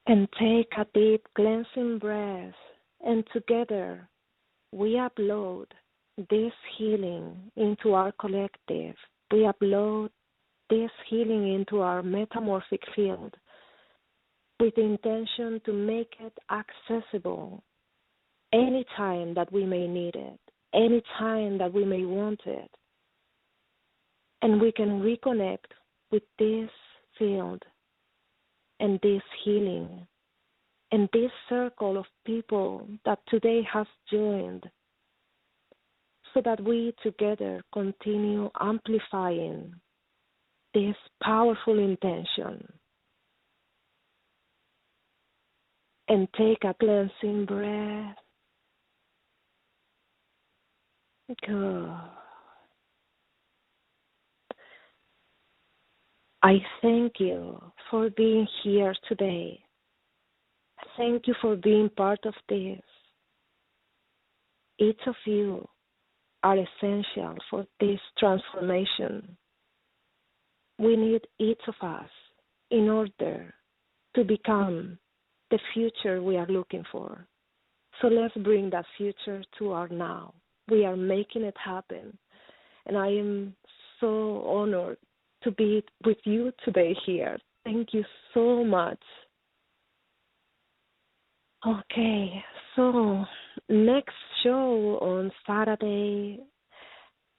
And take a deep cleansing breath, and together we upload this healing into our collective. We upload this healing into our metamorphic field with the intention to make it accessible any time that we may need it, any time that we may want it. And we can reconnect with this field and this healing and this circle of people that today has joined, so that we together continue amplifying this powerful intention. And take a cleansing breath. Good. I thank you for being here today. Thank you for being part of this. Each of you are essential for this transformation. We need each of us in order to become the future we are looking for. So let's bring that future to our now. We are making it happen. And I am so honored to be with you today here. Thank you so much. Okay, so next show on Saturday,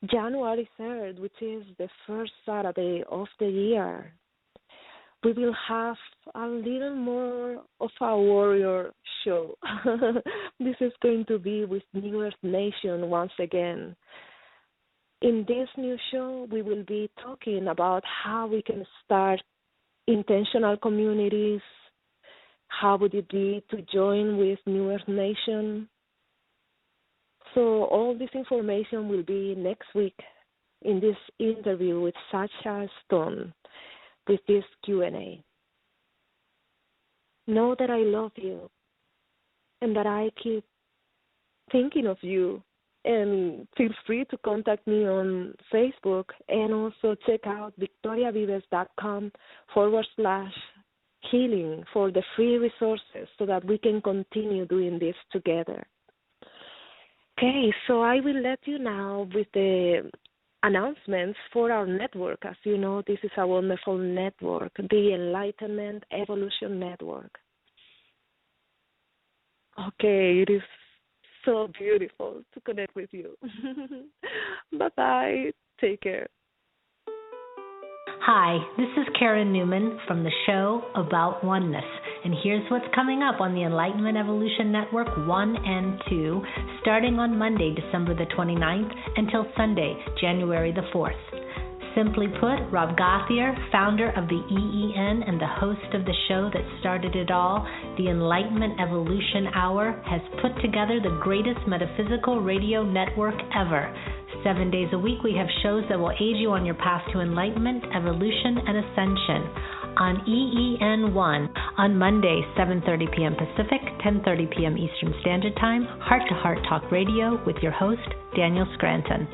January 3rd, which is the first Saturday of the year, we will have a little more of a warrior show. This is going to be with New Earth Nation once again. In this new show, we will be talking about how we can start intentional communities. How would it be to join with New Earth Nation? So all this information will be next week in this interview with Sacha Stone with this Q&A. Know that I love you and that I keep thinking of you. And feel free to contact me on Facebook and also check out victoriavives.com/healing for the free resources so that we can continue doing this together. Okay, so I will let you now with the announcements for our network. As you know, this is a wonderful network, the Enlightenment Evolution Network. Okay, it is so beautiful to connect with you. Bye-bye. Take care. Hi, this is Karen Newman from the show About Oneness, and here's what's coming up on the Enlightenment Evolution Network 1 and 2, starting on Monday, December the 29th, until Sunday, January the 4th. Simply put, Rob Gauthier, founder of the EEN and the host of the show that started it all, the Enlightenment Evolution Hour, has put together the greatest metaphysical radio network ever. 7 days a week, we have shows that will aid you on your path to enlightenment, evolution, and ascension. On EEN1, on Monday, 7:30 p.m. Pacific, 10:30 p.m. Eastern Standard Time, Heart to Heart Talk Radio with your host, Daniel Scranton.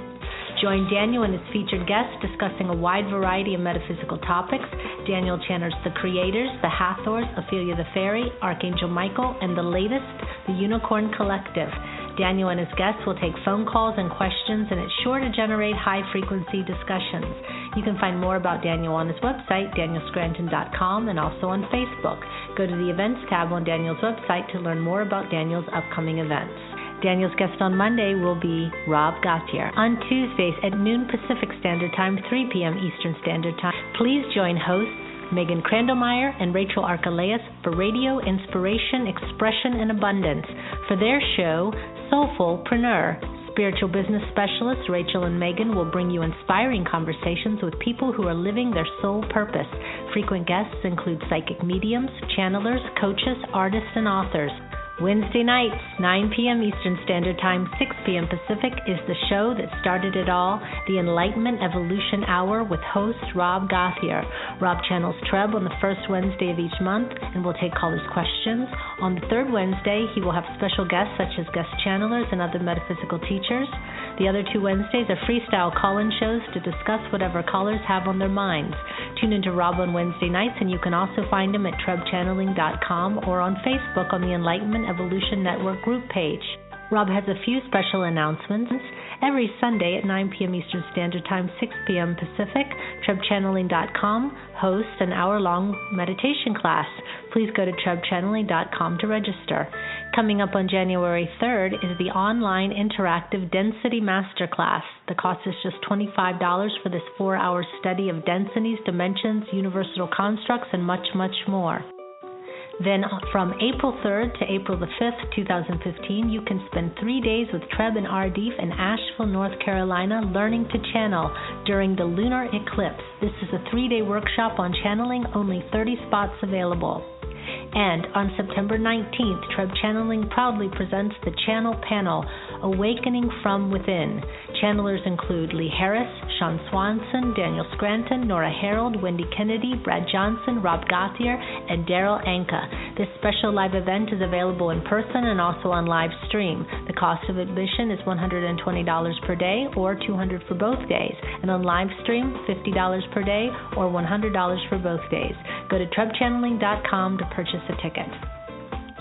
Join Daniel and his featured guests discussing a wide variety of metaphysical topics. Daniel channels the creators, the Hathors, Ophelia the Fairy, Archangel Michael, and the latest, the Unicorn Collective. Daniel and his guests will take phone calls and questions, and it's sure to generate high-frequency discussions. You can find more about Daniel on his website, danielscranton.com, and also on Facebook. Go to the Events tab on Daniel's website to learn more about Daniel's upcoming events. Daniel's guest on Monday will be Rob Gauthier. On Tuesdays at noon Pacific Standard Time, 3 p.m. Eastern Standard Time, please join hosts Megan Crandallmeyer and Rachel Archelaus for Radio Inspiration, Expression, and Abundance for their show, Soulfulpreneur. Spiritual business specialists Rachel and Megan will bring you inspiring conversations with people who are living their soul purpose. Frequent guests include psychic mediums, channelers, coaches, artists, and authors. Wednesday nights, 9 p.m. Eastern Standard Time, 6 p.m. Pacific, is the show that started it all, the Enlightenment Evolution Hour with host Rob Gauthier. Rob channels Treb on the first Wednesday of each month and will take callers' questions. On the third Wednesday, he will have special guests such as guest channelers and other metaphysical teachers. The other 2 Wednesdays are freestyle call-in shows to discuss whatever callers have on their minds. Tune into Rob on Wednesday nights, and you can also find him at trebchanneling.com or on Facebook on the Enlightenment Evolution Network group page. Rob has a few special announcements. Every Sunday at 9 p.m. Eastern Standard Time, 6 p.m. Pacific, trebchanneling.com hosts an hour-long meditation class. Please go to trebchanneling.com to register. Coming up on January 3rd is the online interactive Density Masterclass. The cost is just $25 for this 4-hour study of densities, dimensions, universal constructs, and much, much more. Then from April 3rd to April the 5th, 2015, you can spend 3 days with Treb and Ardif in Asheville, North Carolina, learning to channel during the lunar eclipse. This is a 3-day workshop on channeling, only 30 spots available. And on September 19th, Treb Channeling proudly presents the Channel Panel, Awakening from Within. Channelers include Lee Harris, Sean Swanson, Daniel Scranton, Nora Harold, Wendy Kennedy, Brad Johnson, Rob Gauthier, and Daryl Anka. This special live event is available in person and also on live stream. The cost of admission is $120 per day or $200 for both days. And on live stream, $50 per day or $100 for both days. Go to trebchanneling.com to purchase a ticket.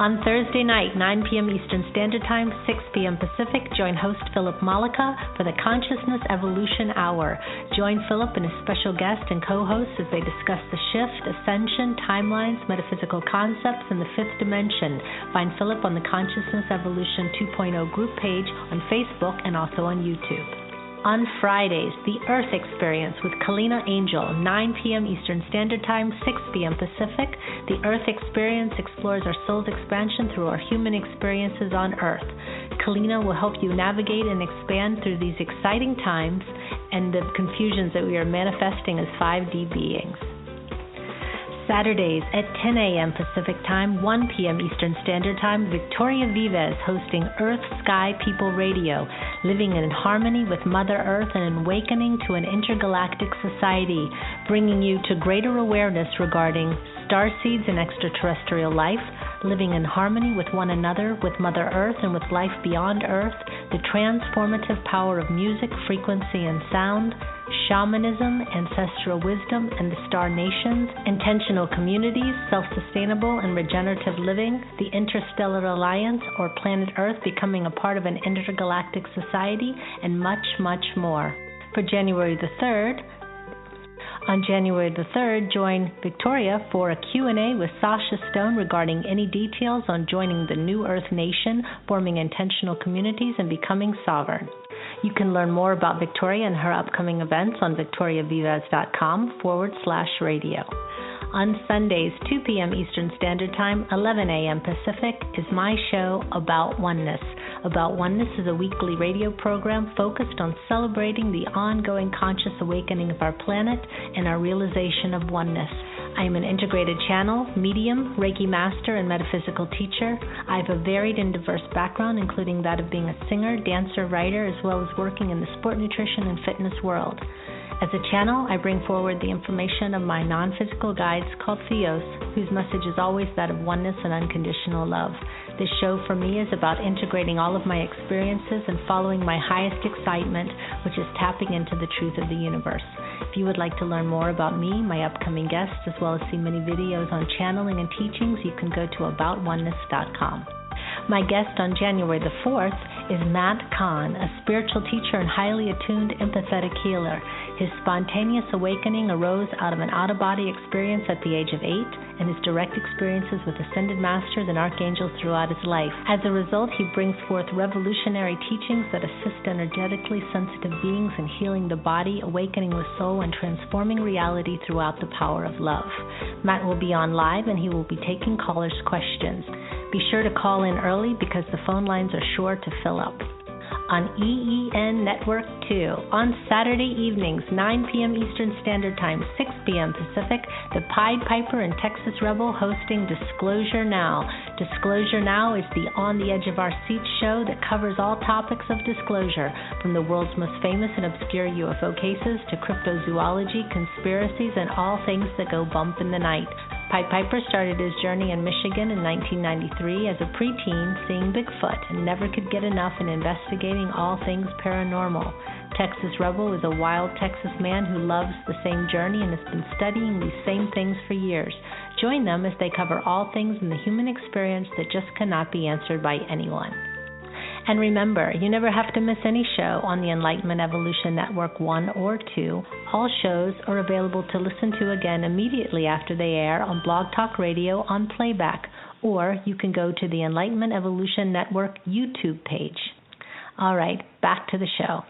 On Thursday night, 9 p.m. Eastern Standard Time, 6 p.m. Pacific, join host Philip Malika for the Consciousness Evolution Hour. Join Philip and his special guest and co-hosts as they discuss the shift, ascension, timelines, metaphysical concepts, and the fifth dimension. Find Philip on the Consciousness Evolution 2.0 group page on Facebook and also on YouTube. On Fridays, The Earth Experience with Kalina Angel, 9 p.m. Eastern Standard Time, 6 p.m. Pacific. The Earth Experience explores our soul's expansion through our human experiences on Earth. Kalina will help you navigate and expand through these exciting times and the confusions that we are manifesting as 5D beings. Saturdays at 10 a.m. Pacific Time, 1 p.m. Eastern Standard Time, Victoria Vives hosting Earth Sky People Radio, living in harmony with Mother Earth and awakening to an intergalactic society, bringing you to greater awareness regarding starseeds and extraterrestrial life, living in harmony with one another, with Mother Earth, and with life beyond Earth, the transformative power of music, frequency, and sound, shamanism, ancestral wisdom, and the star nations, intentional communities, self-sustainable and regenerative living, the interstellar alliance, or planet Earth becoming a part of an intergalactic society, and much, much more. For January the 3rd, on January the 3rd, join Victoria for a Q&A with Sasha Stone regarding any details on joining the New Earth Nation, forming intentional communities, and becoming sovereign. You can learn more about Victoria and her upcoming events on victoriavives.com/radio. On Sundays, 2 p.m. Eastern Standard Time, 11 a.m. Pacific, is my show About Oneness. About Oneness is a weekly radio program focused on celebrating the ongoing conscious awakening of our planet and our realization of oneness. I am an integrated channel, medium, Reiki master, and metaphysical teacher. I have a varied and diverse background, including that of being a singer, dancer, writer, as well as working in the sport, nutrition, and fitness world. As a channel, I bring forward the information of my non-physical guides called Theos, whose message is always that of oneness and unconditional love. This show for me is about integrating all of my experiences and following my highest excitement, which is tapping into the truth of the universe. If you would like to learn more about me, my upcoming guests, as well as see many videos on channeling and teachings, you can go to aboutoneness.com. My guest on January the 4th is Matt Kahn, a spiritual teacher and highly attuned empathetic healer. His spontaneous awakening arose out of an out-of-body experience at the age of 8 and his direct experiences with ascended masters and archangels throughout his life. As a result, he brings forth revolutionary teachings that assist energetically sensitive beings in healing the body, awakening the soul, and transforming reality throughout the power of love. Matt will be on live and he will be taking callers' questions. Be sure to call in early because the phone lines are sure to fill up. On EEN Network 2, on Saturday evenings, 9 p.m. Eastern Standard Time, 6 p.m. Pacific, the Pied Piper and Texas Rebel hosting Disclosure Now. Disclosure Now is the On the Edge of Our Seats show that covers all topics of disclosure, from the world's most famous and obscure UFO cases to cryptozoology, conspiracies, and all things that go bump in the night. Pied Piper started his journey in Michigan in 1993 as a preteen seeing Bigfoot and never could get enough in investigating all things paranormal. Texas Rebel is a wild Texas man who loves the same journey and has been studying these same things for years. Join them as they cover all things in the human experience that just cannot be answered by anyone. And remember, you never have to miss any show on the Enlightenment Evolution Network 1 or 2. All shows are available to listen to again immediately after they air on Blog Talk Radio on playback, or you can go to the Enlightenment Evolution Network YouTube page. All right, back to the show.